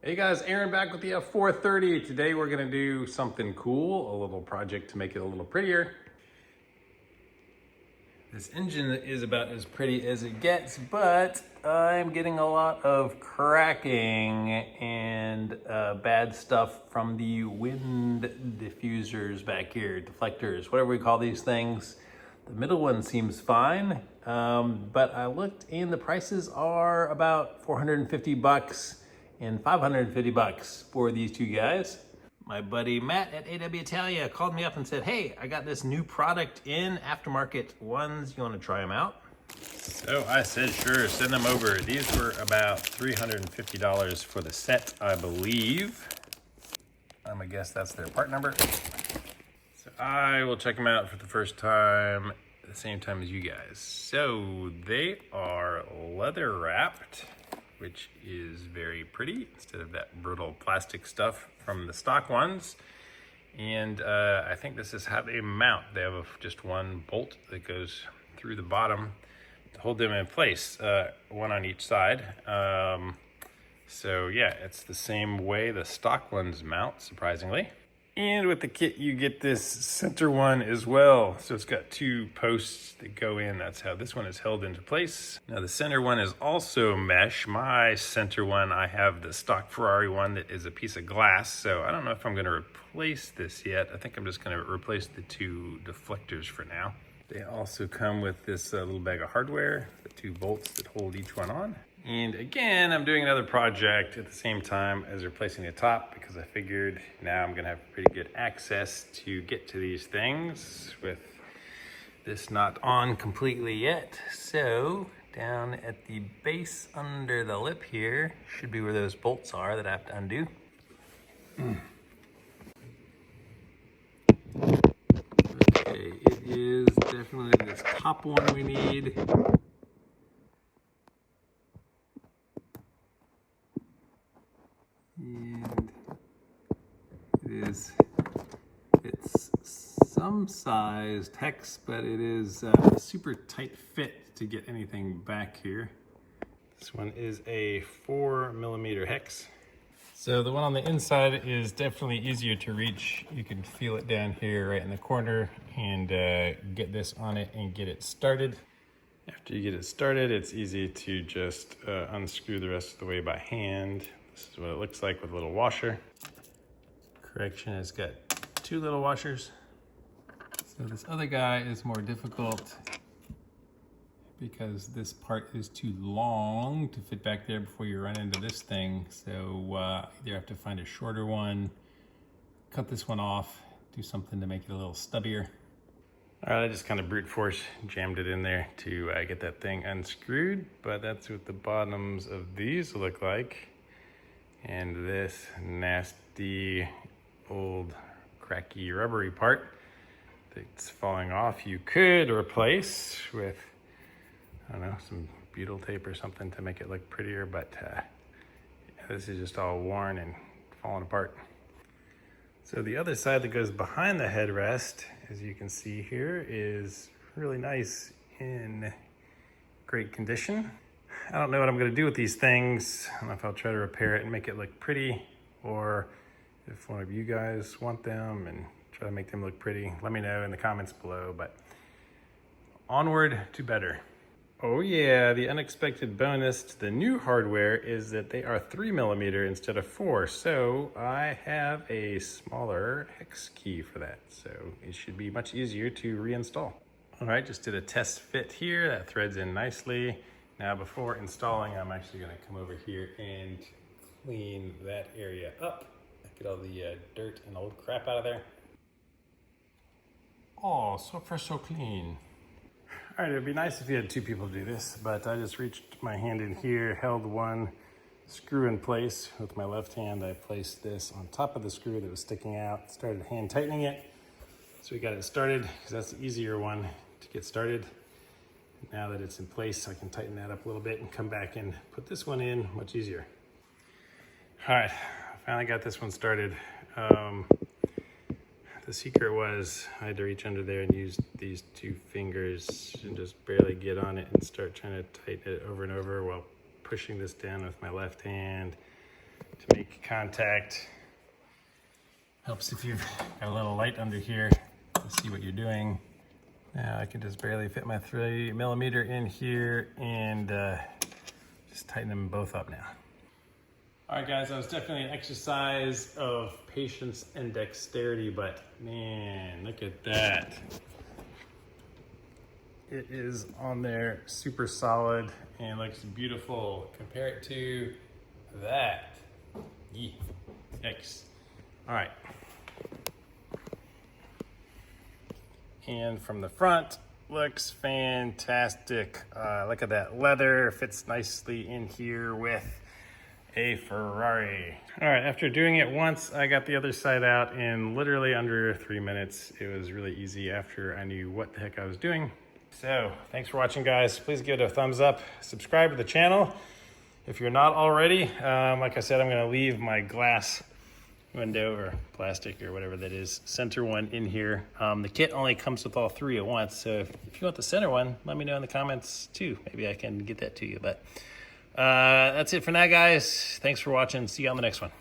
Hey guys, Aaron back with the F430. Today we're gonna do something cool, a little project to make it a little prettier. This engine is about as pretty as it gets, but I'm getting a lot of cracking and bad stuff from the wind diffusers back here, deflectors, whatever we call these things. The middle one seems fine, but I looked and the prices are about 450 bucks and 550 bucks for these two guys. My buddy Matt at AW Italia called me up and said, hey, I got this new product in, aftermarket ones. You want to try them out? So I said, sure, send them over. These were about $350 for the set, I believe. I'm gonna guess that's their part number. So I will check them out for the first time at the same time as you guys. So they are leather wrapped, which is very pretty instead of that brittle plastic stuff from the stock ones. And I think this is how they mount. They have just one bolt that goes through the bottom to hold them in place, one on each side. So yeah, it's the same way the stock ones mount, surprisingly. And with the kit, you get this center one as well. So it's got two posts that go in. That's how this one is held into place. Now the center one is also mesh. My center one, I have the stock Ferrari one that is a piece of glass. So I don't know if I'm gonna replace this yet. I think I'm just gonna replace the two deflectors for now. They also come with this little bag of hardware, the two bolts that hold each one on. And again, I'm doing another project at the same time as replacing the top because I figured now I'm gonna have pretty good access to get to these things with this not on completely yet. So down at the base under the lip here should be where those bolts are that I have to undo. Okay, it is definitely this top one we need. And it's some sized hex, but it is a super tight fit to get anything back here. This one is a 4mm hex. So the one on the inside is definitely easier to reach. You can feel it down here right in the corner and get this on it and get it started. After you get it started, it's easy to just unscrew the rest of the way by hand. This is what it looks like with a little washer. Correction, it's got two little washers. So this other guy is more difficult because this part is too long to fit back there before you run into this thing. So you have to find a shorter one, cut this one off, do something to make it a little stubbier. All right, I just kind of brute force jammed it in there to get that thing unscrewed, but that's what the bottoms of these look like. And this nasty, old, cracky, rubbery part that's falling off, you could replace with, I don't know, some butyl tape or something to make it look prettier, but this is just all worn and falling apart. So the other side that goes behind the headrest, as you can see here, is really nice in great condition. I don't know what I'm gonna do with these things. I don't know if I'll try to repair it and make it look pretty, or if one of you guys want them and try to make them look pretty, let me know in the comments below, but onward to better. Oh yeah, the unexpected bonus to the new hardware is that they are 3mm instead of 4, so I have a smaller hex key for that, so it should be much easier to reinstall. All right, just did a test fit here. That threads in nicely. Now before installing, I'm actually gonna come over here and clean that area up. Get all the dirt and old crap out of there. Oh, so fresh, so clean. All right, it'd be nice if you had two people do this, but I just reached my hand in here, held one screw in place with my left hand. I placed this on top of the screw that was sticking out, started hand tightening it. So we got it started, because that's the easier one to get started. Now that it's in place, I can tighten that up a little bit and come back and put this one in much easier. All right, I finally got this one started. The secret was I had to reach under there and use these two fingers and just barely get on it and start trying to tighten it over and over while pushing this down with my left hand. to make contact. Helps if you've got a little light under here to see what you're doing. Now I can just barely fit my 3mm in here and just tighten them both up now. All right, guys, that was definitely an exercise of patience and dexterity, but man, look at that. It is on there super solid and looks beautiful. Compare it to that. Yikes. All right. And from the front, looks fantastic. Look at that leather, fits nicely in here with a Ferrari. All right, after doing it once, I got the other side out in literally under 3 minutes. It was really easy after I knew what the heck I was doing. So thanks for watching, guys. Please give it a thumbs up, subscribe to the channel if you're not already. Like I said, I'm gonna leave my glass window or plastic or whatever that is, center one in here. The kit only comes with all three at once, so if you want the center one, let me know in the comments too. Maybe I can get that to you, but that's it for now, guys. Thanks for watching. See you on the next one.